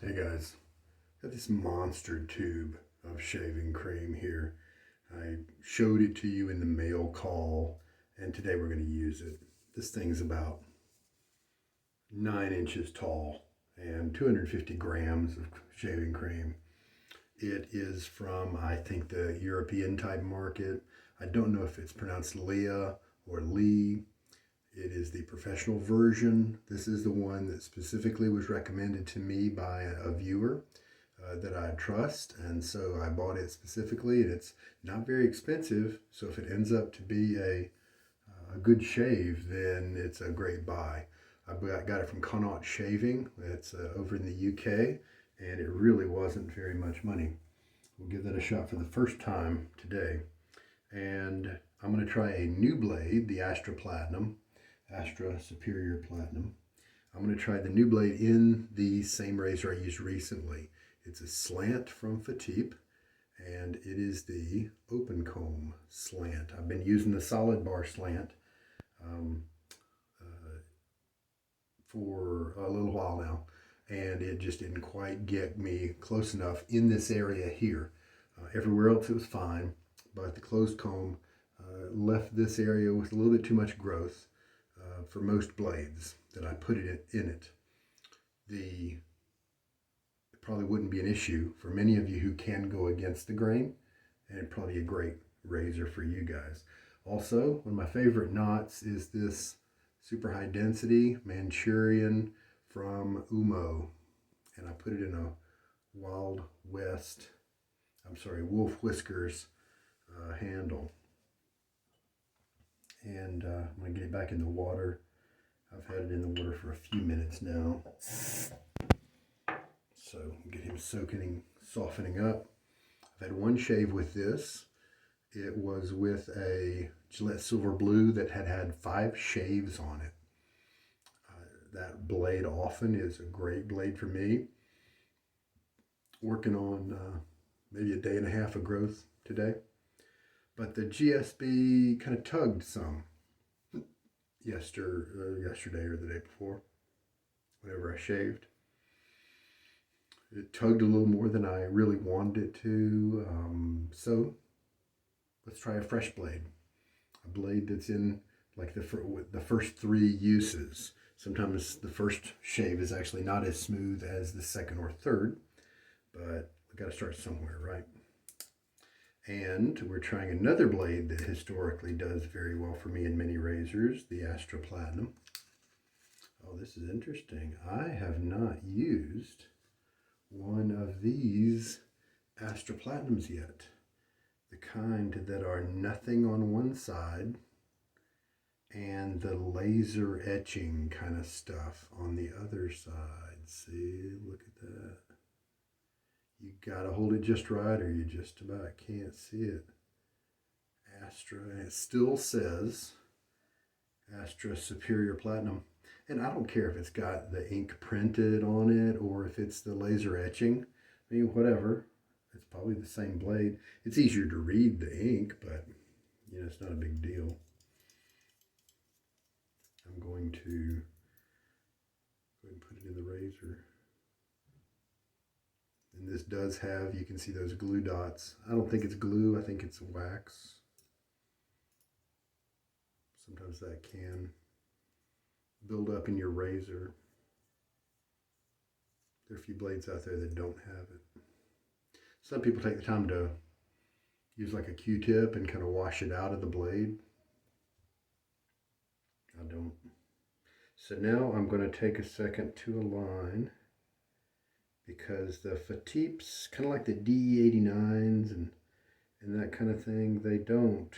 Hey guys, got this monster tube of shaving cream here. I showed it to you in the mail call, and today we're going to use it. This thing's about 9 inches tall and 250 grams of shaving cream. It is from, I think, the European type market. I don't know if it's pronounced Leah or Lee. It is the professional version. This is the one that specifically was recommended to me by a viewer that I trust, and so I bought it specifically. And it's not very expensive, so if it ends up to be a good shave, then it's a great buy. I got it from Connaught Shaving. It's over in the UK, and it really wasn't very much money. We'll give that a shot for the first time today. And I'm going to try a new blade, the Astra Platinum. Astra Superior Platinum. I'm going to try the new blade in the same razor I used recently. It's a slant from Fatip, and it is the open comb slant. I've been using the solid bar slant for a little while now, and it just didn't quite get me close enough in this area here. Everywhere else it was fine, but the closed comb left this area with a little bit too much growth. For most blades that I put it in it. It probably wouldn't be an issue for many of you who can go against the grain, and it'd probably be a great razor for you guys. Also, one of my favorite knots is this super high density Manchurian from Oumo, and I put it in a Wolf Whiskers handle. And I'm going to get it back in the water. I've had it in the water for a few minutes now. So get him soaking, softening up. I've had one shave with this. It was with a Gillette Silver Blue that had 5 shaves on it. That blade often is a great blade for me. Working on maybe a day and a half of growth today. But the GSB kind of tugged some yesterday or the day before, whenever I shaved. It tugged a little more than I really wanted it to. So let's try a fresh blade. A blade that's in like the first 3 uses. Sometimes the first shave is actually not as smooth as the second or third, but we got to start somewhere, right? And we're trying another blade that historically does very well for me in many razors, the Astra Platinum. Oh, this is interesting. I have not used one of these Astra Platinums yet. The kind that are nothing on one side and the laser etching kind of stuff on the other side. See, look at that. You gotta hold it just right or you just about can't see it. Astra, and it still says Astra Superior Platinum. And I don't care if it's got the ink printed on it or if it's the laser etching. I mean, whatever. It's probably the same blade. It's easier to read the ink, but you know, it's not a big deal. I'm going to go ahead and put it in the razor. And this does have, you can see those glue dots. I don't think it's glue, I think it's wax. Sometimes that can build up in your razor. There are a few blades out there that don't have it. Some people take the time to use like a Q-tip and kind of wash it out of the blade. I don't. So now I'm going to take a second to align, because the Fatips, kind of like the D89s and that kind of thing, they don't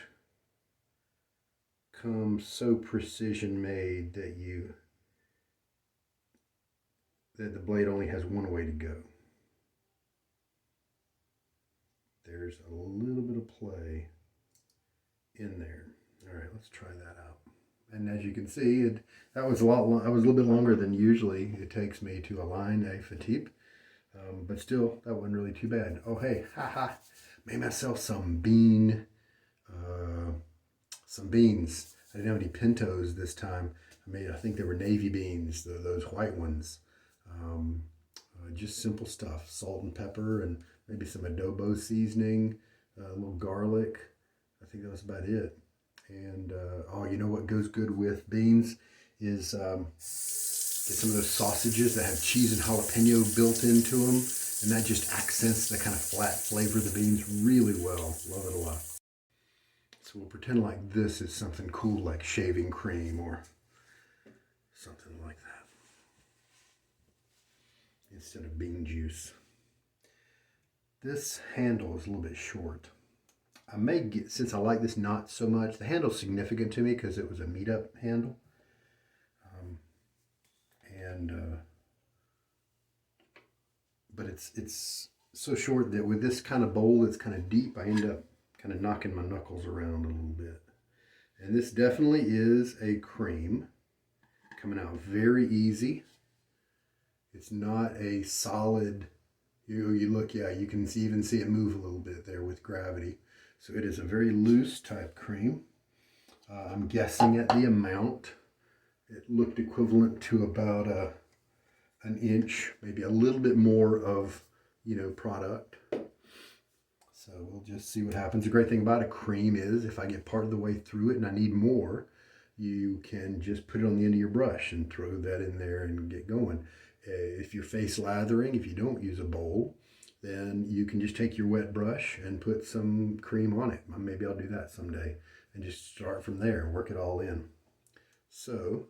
come so precision made that the blade only has one way to go. There's a little bit of play in there. All right, let's try that out. And as you can see, that was a little bit longer than usually it takes me to align a Fatip. But still, that wasn't really too bad. Oh, hey, made myself some beans. I didn't have any pintos this time. I think they were navy beans, those white ones. just simple stuff, salt and pepper and maybe some adobo seasoning, a little garlic. I think that was about it. And oh, you know what goes good with beans is get some of those sausages that have cheese and jalapeno built into them, and that just accents the kind of flat flavor of the beans really well. Love it a lot. So we'll pretend like this is something cool like shaving cream or something like that instead of bean juice. This handle is a little bit short. I may get, since I like this not so much, the handle's significant to me because it was a Meetup handle. But it's so short that with this kind of bowl that's kind of deep, I end up kind of knocking my knuckles around a little bit. And this definitely is a cream, coming out very easy. It's not a solid, you look, yeah, you can even see it move a little bit there with gravity. So it is a very loose type cream. I'm guessing at the amount, it looked equivalent to about an inch, maybe a little bit more of, product. So we'll just see what happens. The great thing about a cream is if I get part of the way through it and I need more, you can just put it on the end of your brush and throw that in there and get going. If you're face lathering, if you don't use a bowl, then you can just take your wet brush and put some cream on it. Maybe I'll do that someday and just start from there and work it all in. So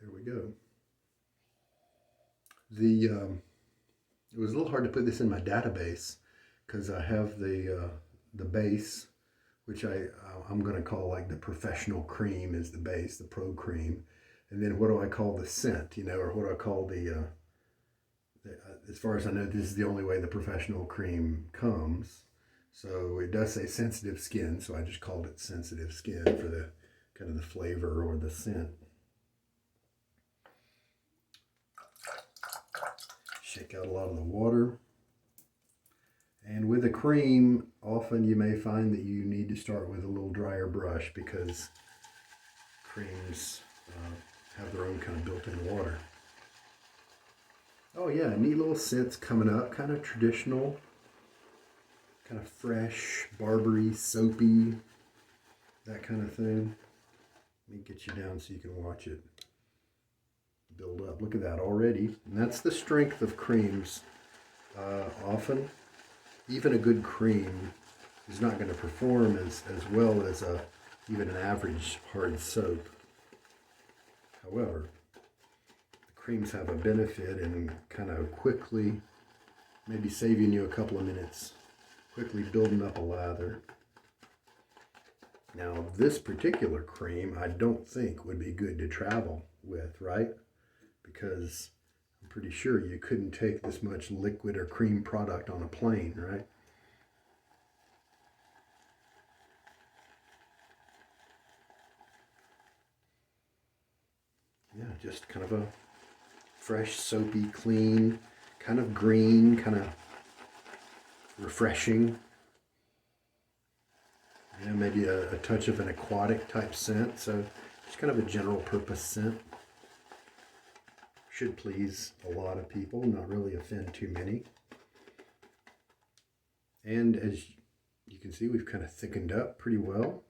there we go. It was a little hard to put this in my database because I have the base, which I'm going to call like the professional cream is the base, the pro cream. And then what do I call the scent, or what do I call as far as I know, this is the only way the professional cream comes. So it does say sensitive skin, so I just called it sensitive skin for the kind of the flavor or the scent. Shake out a lot of the water. And with a cream, often you may find that you need to start with a little drier brush because creams have their own kind of built-in water. Oh yeah, neat little scents coming up, kind of traditional, kind of fresh, barbery, soapy, that kind of thing. Let me get you down so you can watch it build up. Look at that already. And that's the strength of creams. Often, even a good cream is not going to perform as well as even an average hard soap. However, the creams have a benefit in kind of quickly, maybe saving you a couple of minutes, quickly building up a lather. Now, this particular cream I don't think would be good to travel with, right? Because I'm pretty sure you couldn't take this much liquid or cream product on a plane, right? Yeah, just kind of a fresh, soapy, clean, kind of green, kind of refreshing. Maybe a touch of an aquatic type scent. So just kind of a general purpose scent. Should please a lot of people, not really offend too many. And as you can see, we've kind of thickened up pretty well.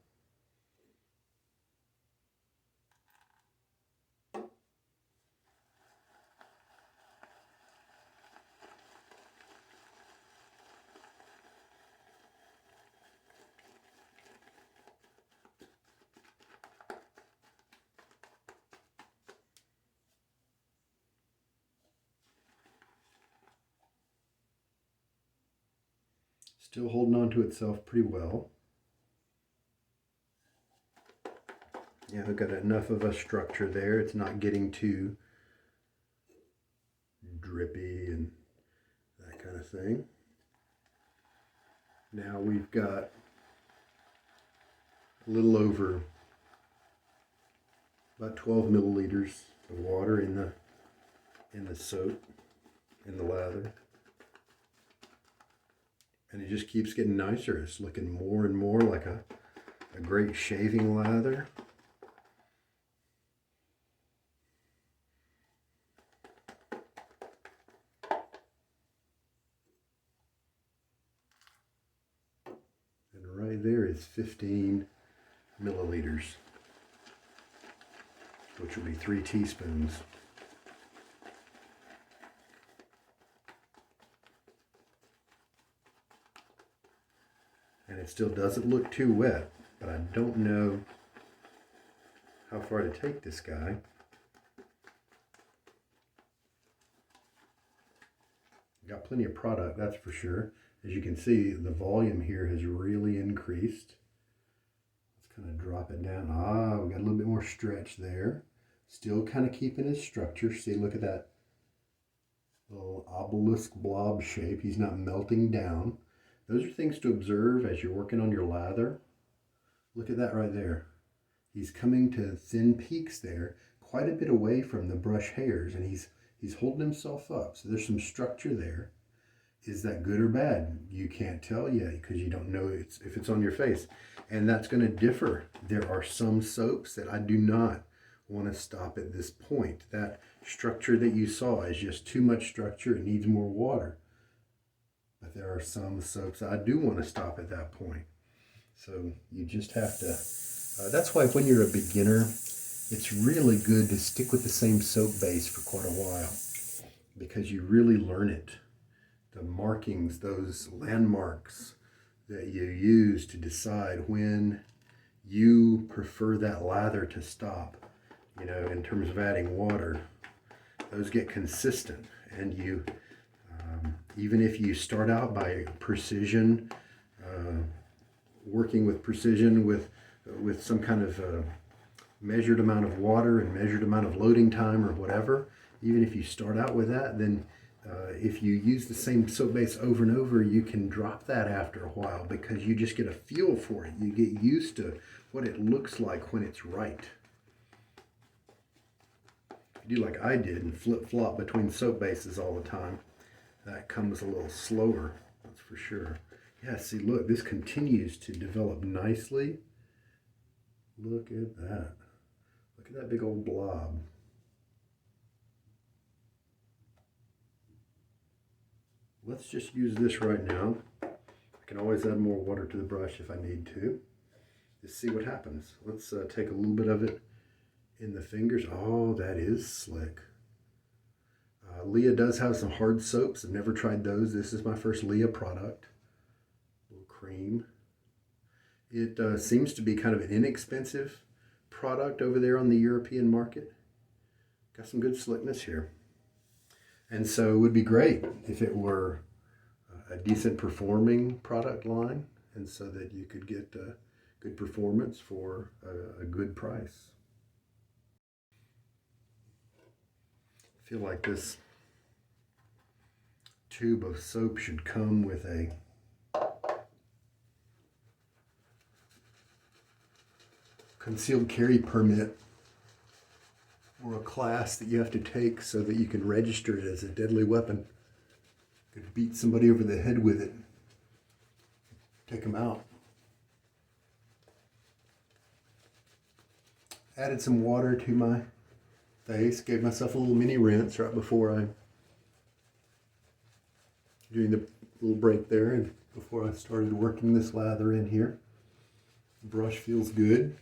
Still holding on to itself pretty well. Yeah, we've got enough of a structure there. It's not getting too drippy and that kind of thing. Now we've got a little over about 12 milliliters of water in the soap, in the lather. And it just keeps getting nicer. It's looking more and more like a great shaving lather. is 15 milliliters, which will be 3 teaspoons. And it still doesn't look too wet, but I don't know how far to take this guy. Got plenty of product, that's for sure. As you can see, the volume here has really increased. Let's kind of drop it down. We got a little bit more stretch there. Still kind of keeping his structure. See, look at that little obelisk blob shape. He's not melting down. Those are things to observe as you're working on your lather. Look at that right there. He's coming to thin peaks there, quite a bit away from the brush hairs, and he's holding himself up. So there's some structure there. Is that good or bad? You can't tell yet because you don't know if it's on your face. And that's going to differ. There are some soaps that I do not want to stop at this point. That structure that you saw is just too much structure. It needs more water. But there are some soaps I do want to stop at that point. So you just have to, that's why when you're a beginner, it's really good to stick with the same soap base for quite a while because you really learn it. The markings, those landmarks that you use to decide when you prefer that lather to stop, you know, in terms of adding water, those get consistent. And you, even if you start out by precision, working with precision with some kind of measured amount of water and measured amount of loading time or whatever, even if you start out with that, then if you use the same soap base over and over, you can drop that after a while because you just get a feel for it. You get used to what it looks like when it's right. If you do like I did and flip-flop between soap bases all the time, that comes a little slower, that's for sure. Yeah, see, look, this continues to develop nicely. Look at that. Look at that big old blob. Let's just use this right now. I can always add more water to the brush if I need to. Just see what happens. Let's take a little bit of it in the fingers. Oh, that is slick. Leah does have some hard soaps. I've never tried those. This is my first Leah product. A little cream. It seems to be kind of an inexpensive product over there on the European market. Got some good slickness here. And so it would be great if it were a decent performing product line, and so that you could get good performance for a good price. I feel like this tube of soap should come with a concealed carry permit or a class that you have to take so that you can register it as a deadly weapon. You could beat somebody over the head with it. Take them out. Added some water to my face. Gave myself a little mini rinse right before doing the little break there and before I started working this lather in here. The brush feels good.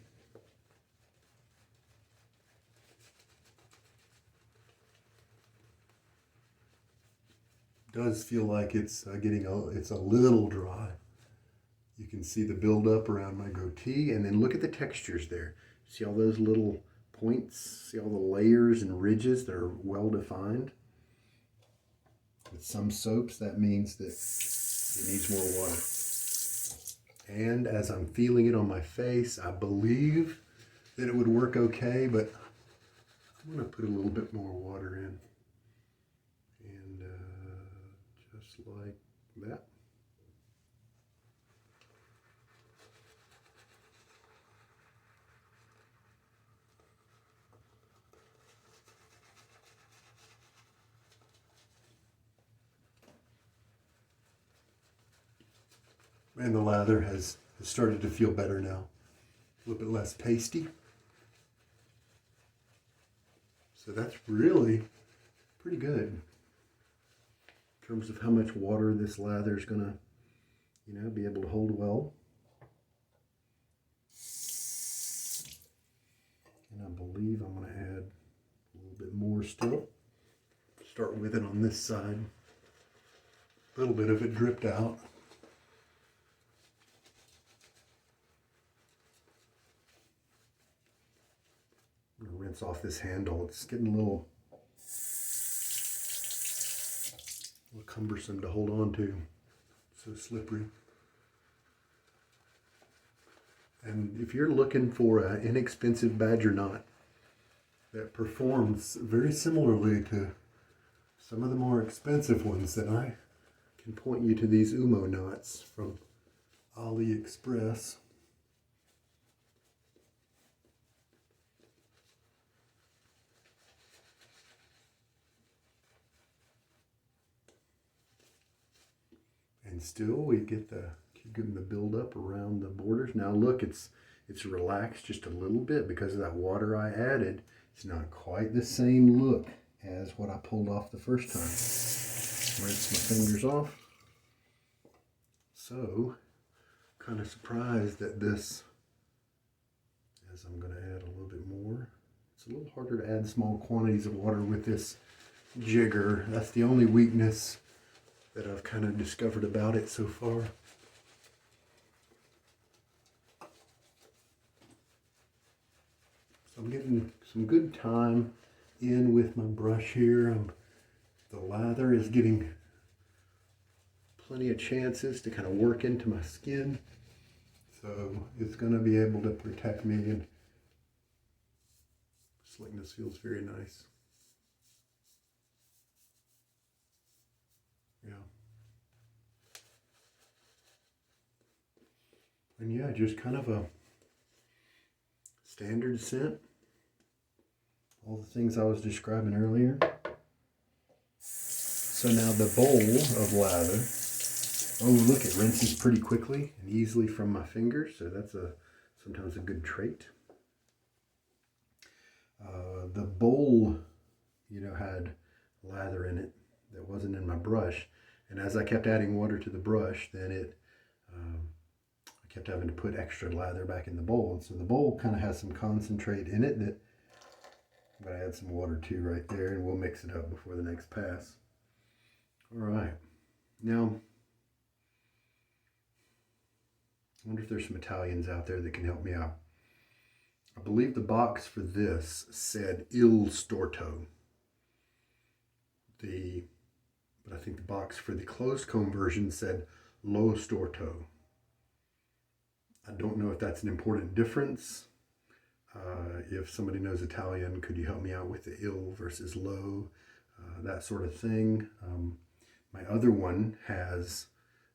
Does feel like it's it's a little dry. You can see the buildup around my goatee, and then look at the textures there. See all those little points? See all the layers and ridges that are well defined? With some soaps, that means that it needs more water. And as I'm feeling it on my face, I believe that it would work okay, but I'm going to put a little bit more water in. Just like that. And the lather has started to feel better now. A little bit less pasty. So that's really pretty good. In terms of how much water this lather is going to, be able to hold well. And I believe I'm going to add a little bit more still. Start with it on this side. A little bit of it dripped out. I'm going to rinse off this handle. It's getting a little cumbersome to hold on to. So slippery. And if you're looking for an inexpensive badger knot that performs very similarly to some of the more expensive ones, then I can point you to these Oumo knots from AliExpress. And still we get keep getting the build up around the borders. Now look, it's relaxed just a little bit because of that water I added. It's not quite the same look as what I pulled off the first time. Rinse my fingers off. So, kind of surprised that this, as I'm going to add a little bit more, it's a little harder to add small quantities of water with this jigger. That's the only weakness that I've kind of discovered about it so far. So I'm getting some good time in with my brush here. The lather is getting plenty of chances to kind of work into my skin. So it's going to be able to protect me, and slickness feels very nice. Yeah. And yeah, just kind of a standard scent. All the things I was describing earlier. So now the bowl of lather. Oh, look, it rinses pretty quickly and easily from my fingers. So that's sometimes a good trait. The bowl, had lather in it that wasn't in my brush. And as I kept adding water to the brush, then I kept having to put extra lather back in the bowl. And so the bowl kind of has some concentrate in it that I'm going to add some water to right there, and we'll mix it up before the next pass. All right. Now, I wonder if there's some Italians out there that can help me out. I believe the box for this said Il Storto. But I think the box for the closed comb version said Lo Storto. I don't know if that's an important difference. If somebody knows Italian, could you help me out with the il versus lo, that sort of thing. My other one has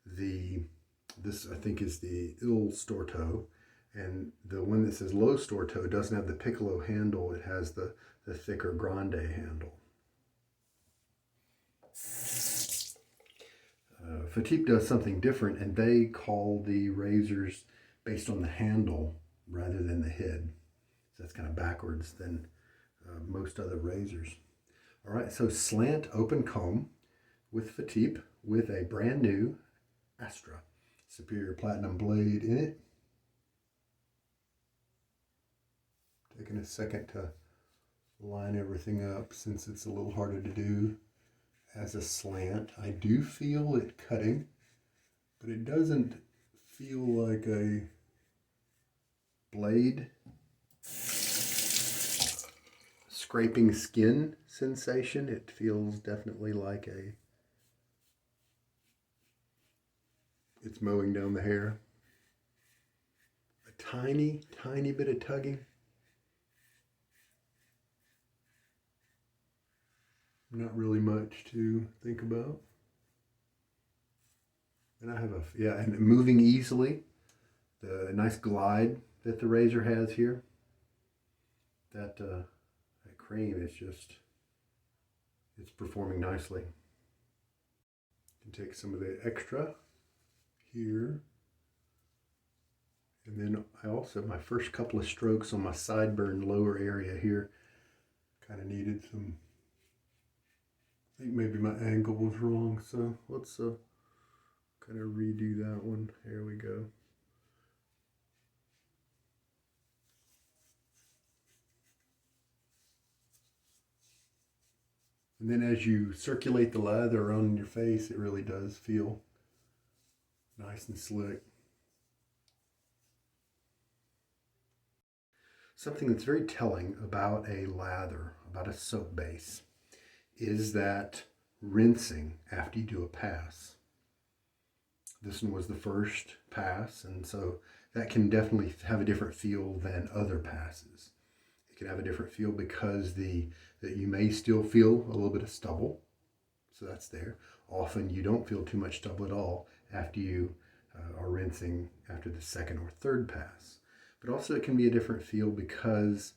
this I think is the il storto, and the one that says lo storto doesn't have the piccolo handle, it has the thicker grande handle. Fatip does something different, and they call the razors based on the handle rather than the head. So that's kind of backwards than most other razors. All right, so slant open comb with Fatip with a brand new Astra Superior Platinum blade in it. Taking a second to line everything up since it's a little harder to do as a slant. I do feel it cutting, but it doesn't feel like a blade scraping skin sensation. It feels definitely like it's mowing down the hair. A tiny, tiny bit of tugging. Not really much to think about. And I have and moving easily. The nice glide that the razor has here. That cream is it's performing nicely. You can take some of the extra here. And then I also, my first couple of strokes on my sideburn lower area here, kind of needed some, I think maybe my angle was wrong, so let's kind of redo that one. Here we go. And then as you circulate the lather around your face, it really does feel nice and slick. Something that's very telling about a lather, about a soap base, is that rinsing after you do a pass. This one was the first pass, and so that can definitely have a different feel than other passes. It can have a different feel because that you may still feel a little bit of stubble, so that's there. Often you don't feel too much stubble at all after you are rinsing after the second or third pass. But also it can be a different feel because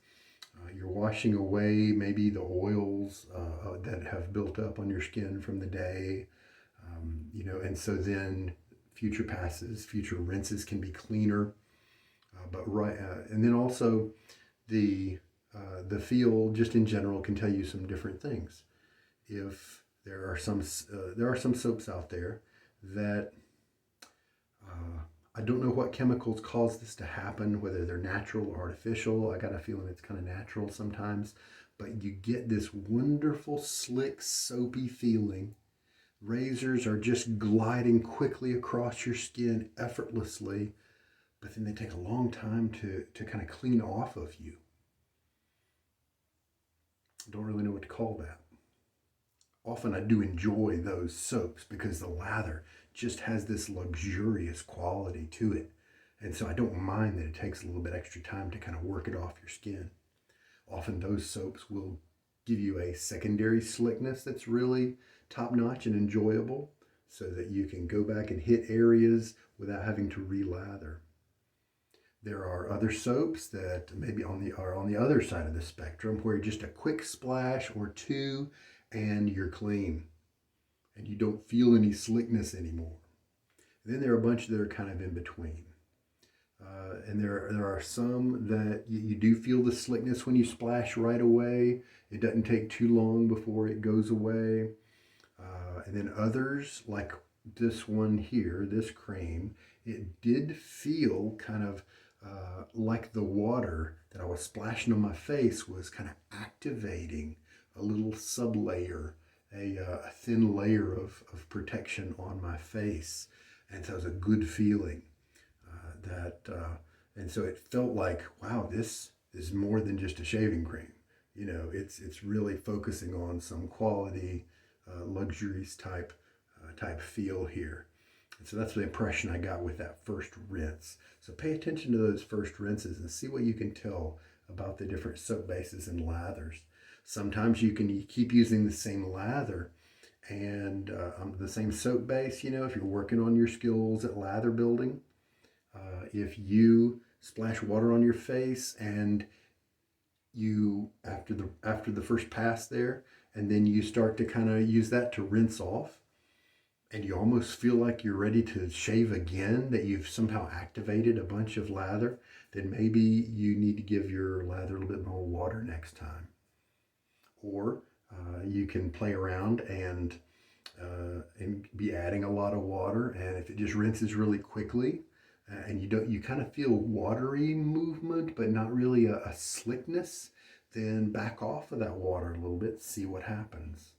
you're washing away maybe the oils that have built up on your skin from the day, and so then future passes, future rinses can be cleaner. And then also the feel just in general can tell you some different things. If there are some soaps out there that I don't know what chemicals cause this to happen, whether they're natural or artificial. I got a feeling it's kind of natural sometimes, but you get this wonderful, slick, soapy feeling. Razors are just gliding quickly across your skin effortlessly, but then they take a long time to kind of clean off of you. I don't really know what to call that. Often I do enjoy those soaps because the lather just has this luxurious quality to it. And so I don't mind that it takes a little bit extra time to kind of work it off your skin. Often those soaps will give you a secondary slickness that's really top-notch and enjoyable so that you can go back and hit areas without having to re-lather. There are other soaps that maybe are on the other side of the spectrum where just a quick splash or two and you're clean and you don't feel any slickness anymore. And then there are a bunch that are kind of in between. And there are some that you do feel the slickness when you splash right away. It doesn't take too long before it goes away. And then others, like this one here, this cream, it did feel kind of like the water that I was splashing on my face was kind of activating a little sublayer, a thin layer of protection on my face. And so it was a good feeling and so it felt like, wow, this is more than just a shaving cream. It's really focusing on some quality, luxurious type feel here. And so that's the impression I got with that first rinse. So pay attention to those first rinses and see what you can tell about the different soap bases and lathers. Sometimes you can keep using the same lather and the same soap base, if you're working on your skills at lather building. If you splash water on your face and you, after the first pass there, and then you start to kind of use that to rinse off, and you almost feel like you're ready to shave again, that you've somehow activated a bunch of lather, then maybe you need to give your lather a little bit more water next time. Or you can play around and be adding a lot of water, and if it just rinses really quickly, and you kind of feel watery movement, but not really a slickness, then back off of that water a little bit, see what happens.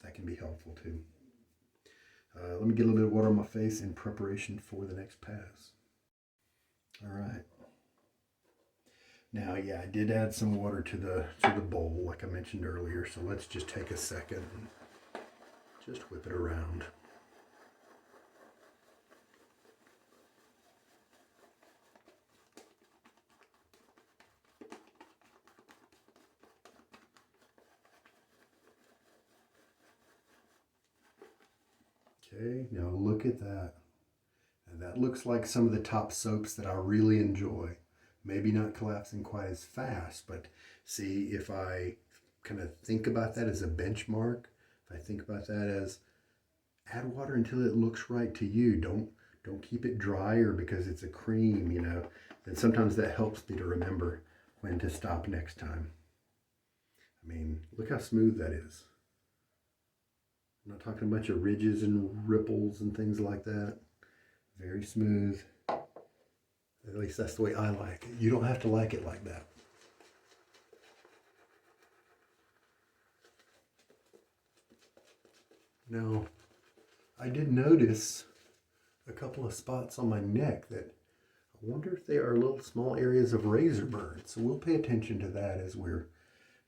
That can be helpful too. Let me get a little bit of water on my face in preparation for the next pass. All right. Now, yeah, I did add some water to the bowl, like I mentioned earlier. So let's just take a second and just whip it around. Okay, now look at that. And that looks like some of the top soaps that I really enjoy. Maybe not collapsing quite as fast, but see, if I kind of think about that as a benchmark, if I think about that as add water until it looks right to you, don't keep it drier because it's a cream, then sometimes that helps me to remember when to stop next time. I mean, look how smooth that is. I'm not talking a bunch of ridges and ripples and things like that. Very smooth. At least that's the way I like it. You don't have to like it like that. Now, I did notice a couple of spots on my neck that I wonder if they are little small areas of razor burn. So we'll pay attention to that as we're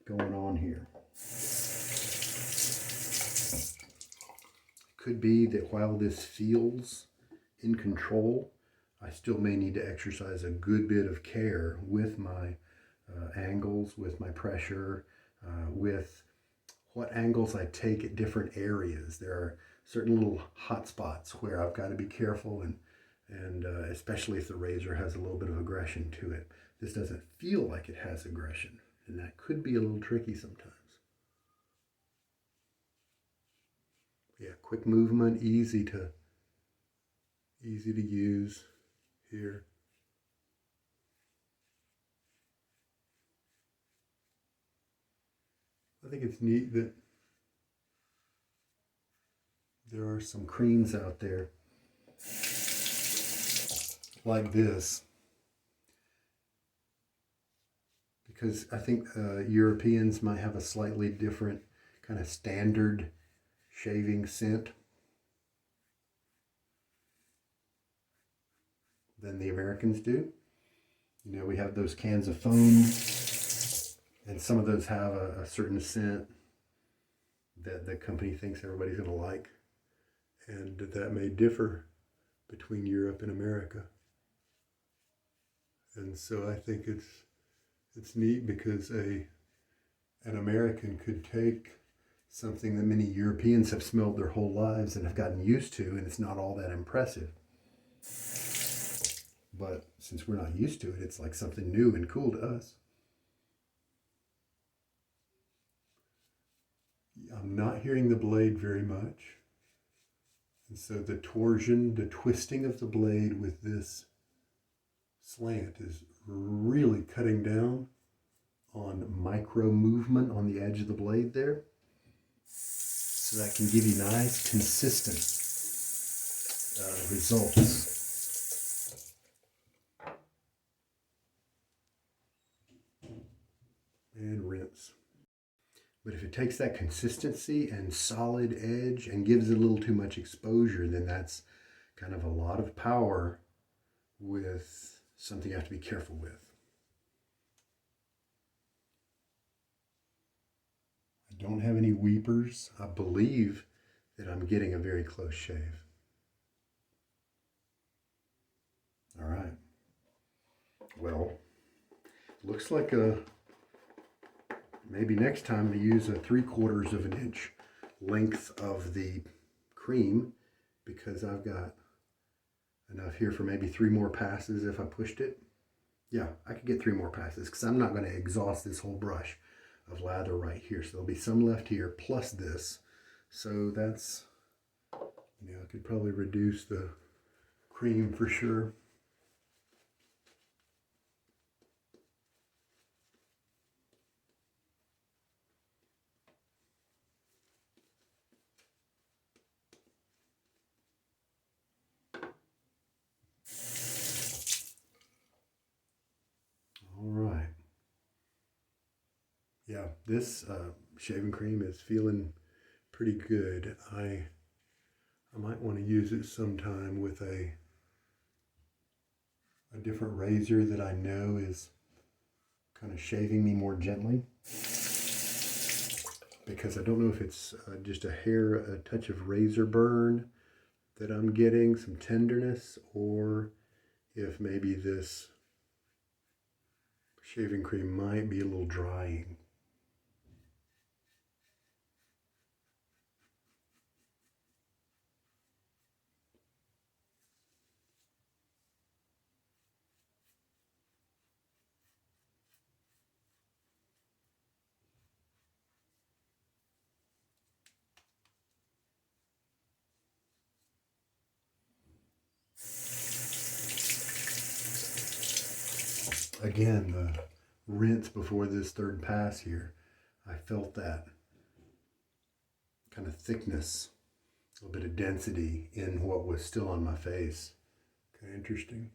going on here. It could be that while this feels in control, I still may need to exercise a good bit of care with my angles, with my pressure, with what angles I take at different areas. There are certain little hot spots where I've got to be careful, and especially if the razor has a little bit of aggression to it. This doesn't feel like it has aggression, and that could be a little tricky sometimes. Yeah, quick movement, easy to use here. I think it's neat that there are some creams out there like this, because I think Europeans might have a slightly different kind of standard shaving scent than the Americans do. You know, we have those cans of foam, and some of those have a certain scent that the company thinks everybody's going to like, and that may differ between Europe and America. And so I think it's neat because an American could take something that many Europeans have smelled their whole lives and have gotten used to, and it's not all that impressive. But since we're not used to it, it's like something new and cool to us. I'm not hearing the blade very much. And so the torsion, the twisting of the blade with this slant is really cutting down on micro movement on the edge of the blade there. So that can give you nice, consistent results. And rinse. But if it takes that consistency and solid edge and gives it a little too much exposure, then that's kind of a lot of power with something you have to be careful with. I don't have any weepers. I believe that I'm getting a very close shave. All right. Well, looks like maybe next time to use a 3/4 of an inch length of the cream, because I've got enough here for maybe 3 more passes if I pushed it. Yeah, I could get 3 more passes because I'm not going to exhaust this whole brush of lather right here. So there'll be some left here plus this. So that's, you know, I could probably reduce the cream for sure. All right. Yeah, this shaving cream is feeling pretty good. I might want to use it sometime with a different razor that I know is kind of shaving me more gently, because I don't know if it's just a touch of razor burn that I'm getting, some tenderness, or if maybe this shaving cream might be a little drying. Again, the rinse before this third pass here, I felt that kind of thickness, a little bit of density in what was still on my face. Kind of interesting.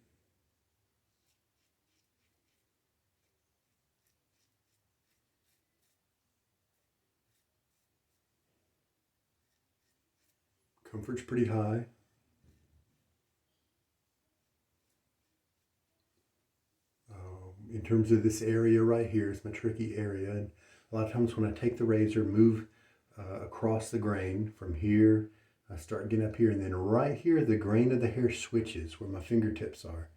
Comfort's pretty high. In terms of this area right here, it's my tricky area. And a lot of times when I take the razor, move across the grain from here, I start getting up here, and then right here, the grain of the hair switches where my fingertips are.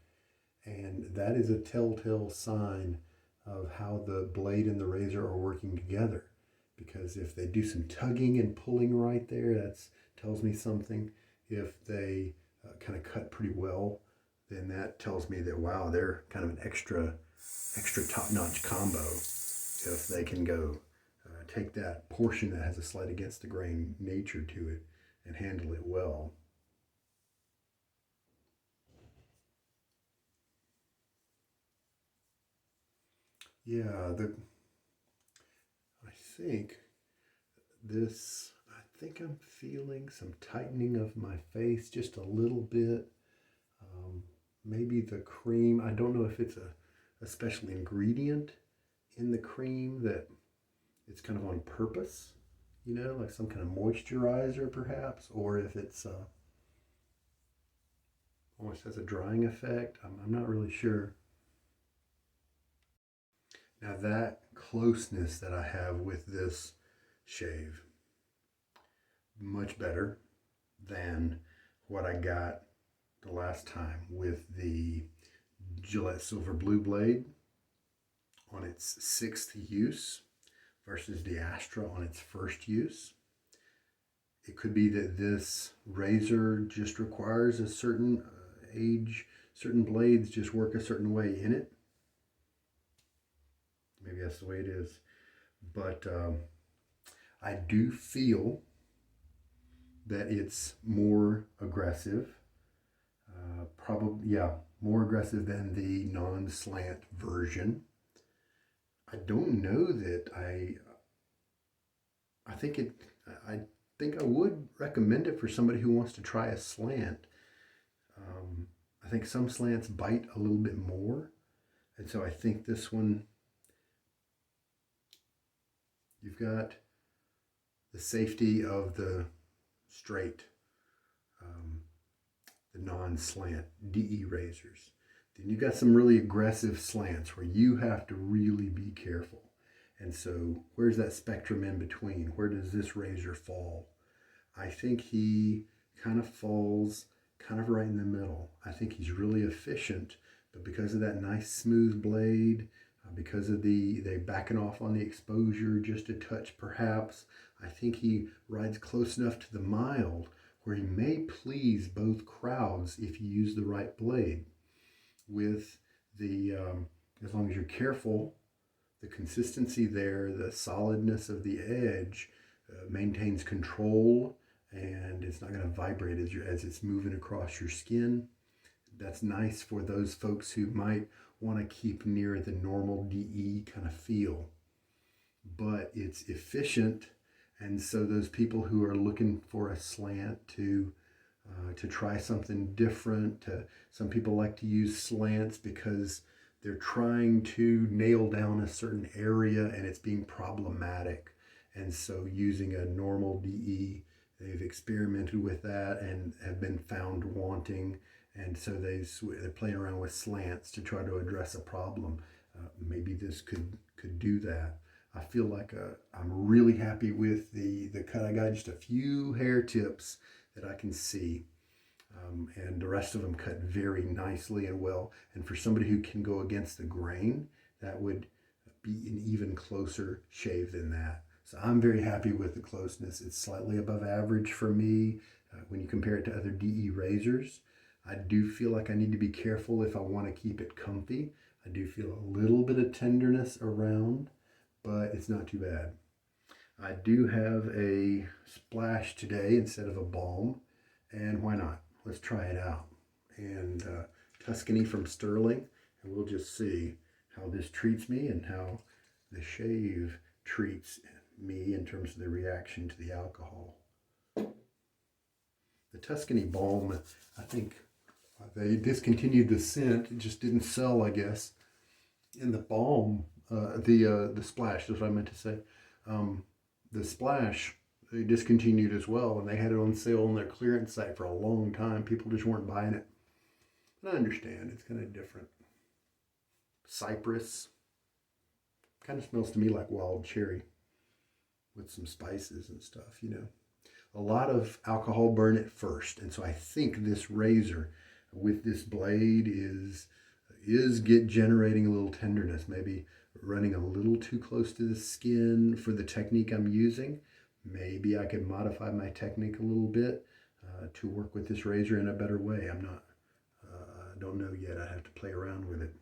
And that is a telltale sign of how the blade and the razor are working together. Because if they do some tugging and pulling right there, that tells me something. If they kind of cut pretty well, then that tells me that, wow, they're kind of an extra top-notch combo if they can go take that portion that has a slight against the grain nature to it and handle it well. Yeah, I think I'm feeling some tightening of my face just a little bit. Maybe the cream, I don't know if it's a special ingredient in the cream that it's kind of on purpose, you know, like some kind of moisturizer perhaps, or if it's almost has a drying effect. I'm not really sure. Now that closeness that I have with this shave, much better than what I got the last time with the Gillette Silver Blue blade on its 6th use versus the Astra on its 1st use. It could be that this razor just requires a certain age, certain blades just work a certain way in it. Maybe that's the way it is. But I do feel that it's more aggressive. Probably, yeah, more aggressive than the non-slant version. I don't know that I think I would recommend it for somebody who wants to try a slant. I think some slants bite a little bit more, and so I think this one, you've got the safety of the straight, the non-slant DE razors. Then you've got some really aggressive slants where you have to really be careful. And so where's that spectrum in between? Where does this razor fall? I think he kind of falls kind of right in the middle. I think he's really efficient, but because of that nice smooth blade, because of they backing off on the exposure just a touch perhaps, I think he rides close enough to the mild where he may please both crowds if you use the right blade. With the, as long as you're careful, the consistency there, the solidness of the edge maintains control, and it's not going to vibrate as it's moving across your skin. That's nice for those folks who might want to keep near the normal DE kind of feel. But it's efficient, and so those people who are looking for a slant to try something different, some people like to use slants because they're trying to nail down a certain area and it's being problematic. And so using a normal DE, they've experimented with that and have been found wanting. And so they're playing around with slants to try to address a problem. Maybe this could do that. I feel like I'm really happy with the cut. I got just a few hair tips that I can see. And the rest of them cut very nicely and well. And for somebody who can go against the grain, that would be an even closer shave than that. So I'm very happy with the closeness. It's slightly above average for me when you compare it to other DE razors. I do feel like I need to be careful if I want to keep it comfy. I do feel a little bit of tenderness around, but it's not too bad. I do have a splash today instead of a balm, and why not? Let's try it out. And Tuscany from Stirling, and we'll just see how this treats me and how the shave treats me in terms of the reaction to the alcohol. The Tuscany balm, I think they discontinued the scent. It just didn't sell, I guess. In the balm, the splash is what I meant to say. The splash they discontinued as well, and they had it on sale on their clearance site for a long time. People just weren't buying it. And I understand, it's kind of different. Cypress. Kind of smells to me like wild cherry with some spices and stuff, you know. A lot of alcohol burn at first, and so I think this razor with this blade is generating a little tenderness, maybe running a little too close to the skin for the technique I'm using. Maybe I could modify my technique a little bit to work with this razor in a better way. I'm not, don't know yet. I have to play around with it.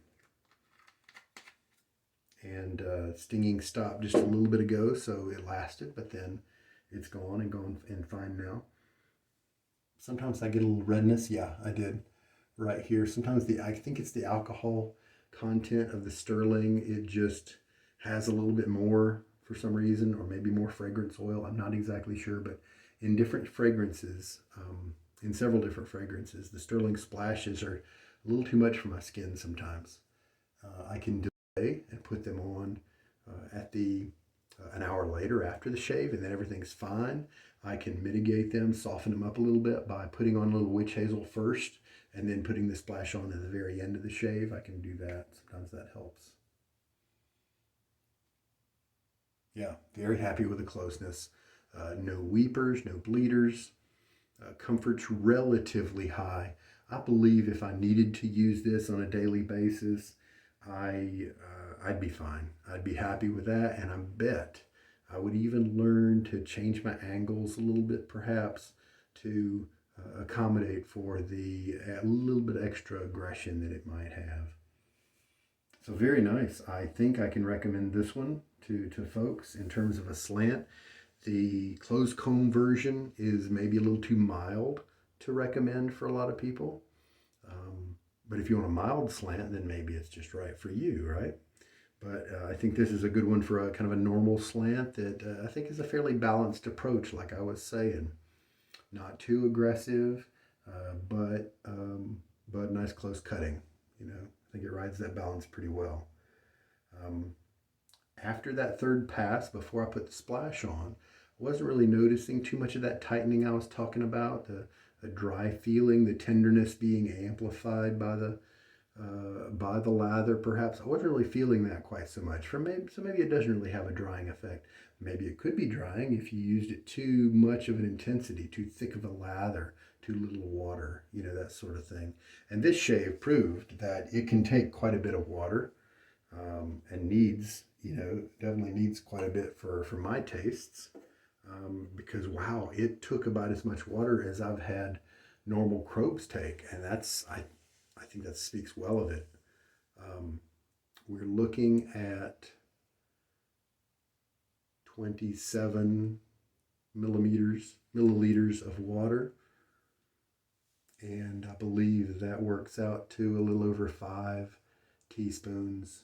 And stinging stopped just a little bit ago, so it lasted, but then it's gone and fine now. Sometimes I get a little redness. Yeah, I did right here. Sometimes I think it's the alcohol content of the Stirling. It just has a little bit more for some reason, or maybe more fragrance oil. I'm not exactly sure, but in different fragrances, in several different fragrances, the Stirling splashes are a little too much for my skin sometimes. I can delay and put them on at an hour later after the shave, and then everything's fine. I can mitigate them, soften them up a little bit by putting on a little witch hazel first and then putting the splash on at the very end of the shave. I can do that. Sometimes that helps. Yeah, very happy with the closeness. No weepers, no bleeders. Comfort's relatively high. I believe if I needed to use this on a daily basis, I'd be fine. I'd be happy with that, and I bet I would even learn to change my angles a little bit, perhaps, to accommodate for a little bit extra aggression that it might have. So very nice. I think I can recommend this one to folks in terms of a slant. The closed comb version is maybe a little too mild to recommend for a lot of people. But if you want a mild slant, then maybe it's just right for you, right? But I think this is a good one for a kind of a normal slant that I think is a fairly balanced approach, like I was saying. Not too aggressive, but nice close cutting. You know, I think it rides that balance pretty well. After that third pass, before I put the splash on, I wasn't really noticing too much of that tightening I was talking about, the dry feeling, the tenderness being amplified by the lather, perhaps. I wasn't really feeling that quite so much. So maybe it doesn't really have a drying effect. Maybe it could be drying if you used it too much of an intensity, too thick of a lather, too little water, you know, that sort of thing. And this shave proved that it can take quite a bit of water and needs, you know, definitely needs quite a bit for my tastes. Because wow, it took about as much water as I've had normal croaps take, and I think that speaks well of it. We're looking at 27 milliliters of water, and I believe that works out to a little over 5 teaspoons.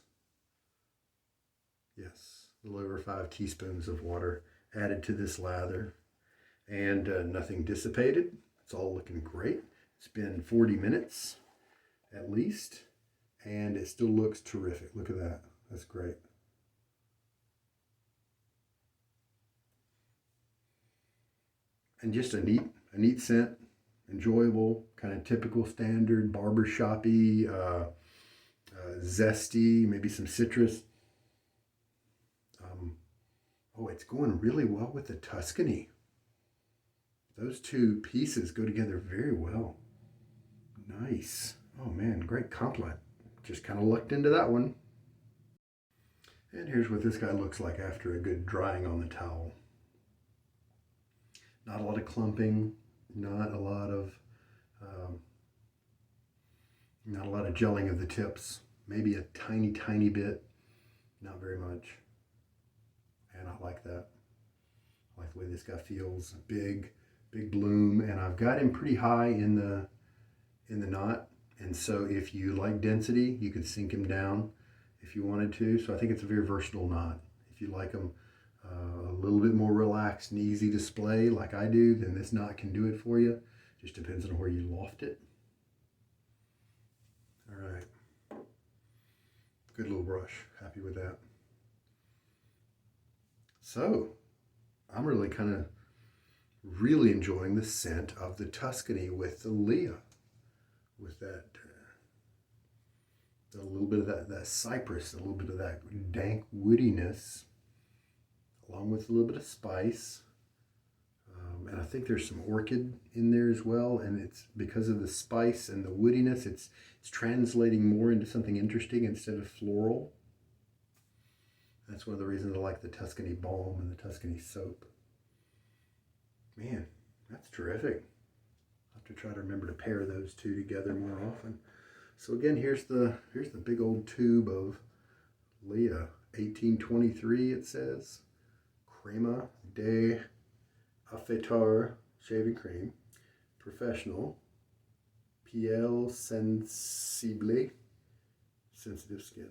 Yes, a little over 5 teaspoons of water added to this lather, and nothing dissipated. It's all looking great. It's been 40 minutes at least, and it still looks terrific. Look at that. That's great. And just a neat scent, enjoyable, kind of typical standard barbershoppy, zesty, maybe some citrus. Oh, it's going really well with the Tuscany. Those two pieces go together very well. Nice. Oh man, great compliment. Just kind of lucked into that one. And here's what this guy looks like after a good drying on the towel. Not a lot of clumping, not a lot of gelling of the tips. Maybe a tiny bit, not very much. And I like that. I like the way this guy feels. Big bloom, and I've got him pretty high in the knot. And so if you like density, you could sink him down if you wanted to. So I think it's a very versatile knot. If you like them a little bit more relaxed and easy display like I do, then this knot can do it for you. Just depends on where you loft it. All right. Good little brush. Happy with that. So I'm really kind of Really enjoying the scent of the Tuscany with the Leah, with that a little bit of that cypress, a little bit of that dank woodiness, along with a little bit of spice. And I think there's some orchid in there as well. And it's because of the spice and the woodiness, it's translating more into something interesting instead of floral. That's one of the reasons I like the Tuscany balm and the Tuscany soap. Man, that's terrific. I'll have to try to remember to pair those two together more often. So again, here's the big old tube of Leah, 1823 it says. Crema de Afeitar shaving cream, professional, piel sensible, sensitive skin.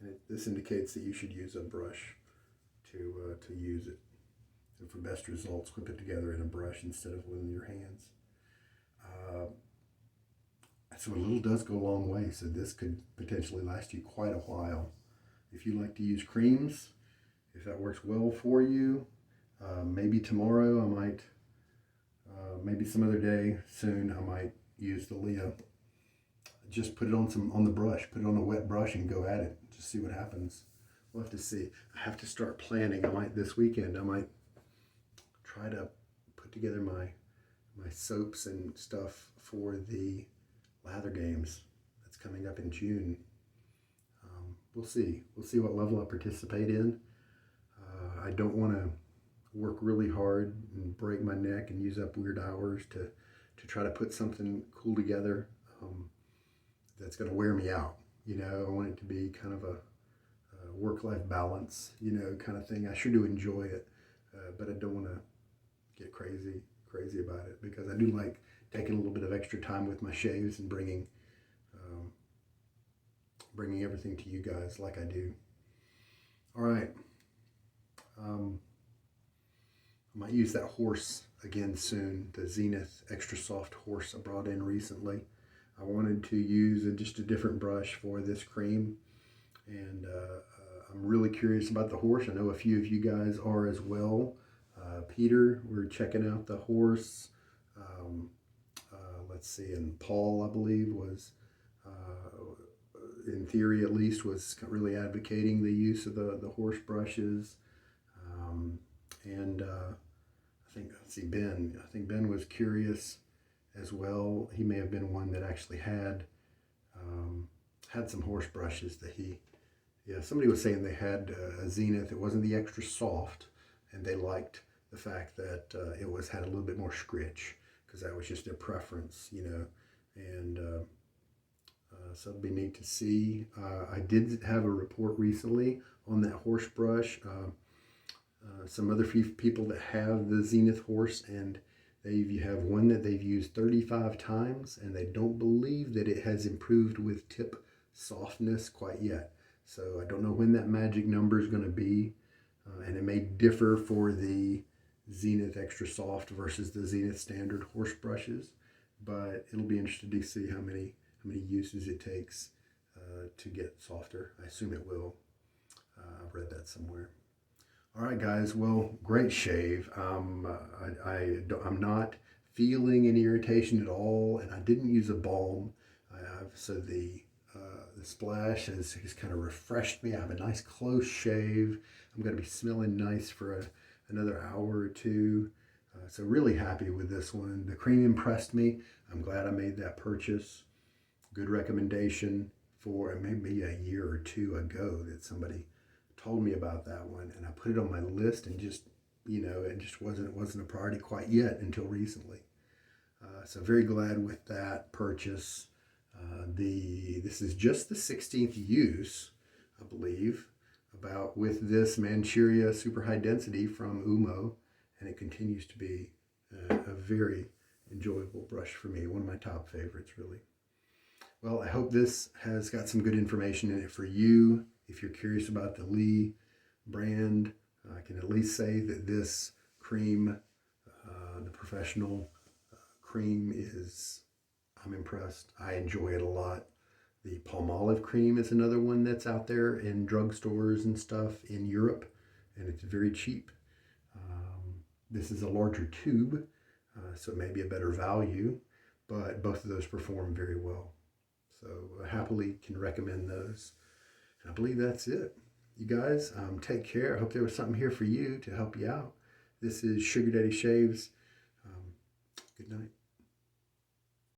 And this indicates that you should use a brush to use it. And for best results, whip it together in a brush instead of with your hands. So a little does go a long way. So this could potentially last you quite a while. If you like to use creams, if that works well for you, maybe tomorrow I might, maybe some other day soon I might use the Leah. Just put it on the brush, put it on a wet brush and go at it. Just see what happens. We'll have to see. I have to start planning. This weekend I might try to put together my soaps and stuff for the Lather games that's coming up in June. We'll see what level I participate in. I don't want to work really hard and break my neck and use up weird hours to try to put something cool together that's going to wear me out. I want it to be kind of a work-life balance, kind of thing. I sure do enjoy it, but I don't want to get crazy about it, because I do like taking a little bit of extra time with my shaves and bringing everything to you guys like I do. All right. I might use that horse again soon, the Zenith Extra Soft horse I brought in recently. I wanted to use just a different brush for this cream, and I'm really curious about the horse. I know a few of you guys are as well. Peter, we're checking out the horse. Let's see, and Paul, I believe, was, in theory at least, was really advocating the use of the horse brushes. And I think, let's see, Ben. I think Ben was curious as well. He may have been one that actually had some horse brushes that somebody was saying they had a Zenith. It wasn't the extra soft, and they liked the fact that it had a little bit more scritch, because that was just their preference, and so it'll be neat to see. I did have a report recently on that horse brush. Some other few people that have the Zenith horse, and you have one that they've used 35 times, and they don't believe that it has improved with tip softness quite yet. So I don't know when that magic number is going to be, and it may differ for the Zenith Extra Soft versus the Zenith Standard horse brushes, but it'll be interesting to see how many uses it takes to get softer. I assume it will. I've read that somewhere. All right, guys. Well, great shave. I'm not feeling any irritation at all, and I didn't use a balm. So the splash has kind of refreshed me. I have a nice close shave. I'm going to be smelling nice for another hour or two. So really happy with this one. The cream impressed me. I'm glad I made that purchase. Good recommendation for maybe a year or two ago that somebody told me about that one, and I put it on my list, and just it just wasn't a priority quite yet until recently. So very glad with that purchase. This is just the 16th use, I believe, with this Manchuria Super High Density from Oumo, and it continues to be a very enjoyable brush for me. One of my top favorites, really. Well, I hope this has got some good information in it for you. If you're curious about the Lee brand, I can at least say that this cream, the professional cream, I'm impressed. I enjoy it a lot. The Palmolive cream is another one that's out there in drugstores and stuff in Europe, and it's very cheap. This is a larger tube, so it may be a better value, but both of those perform very well. So I happily can recommend those. And I believe that's it. You guys, take care. I hope there was something here for you to help you out. This is Sugar Daddy Shaves. Good night.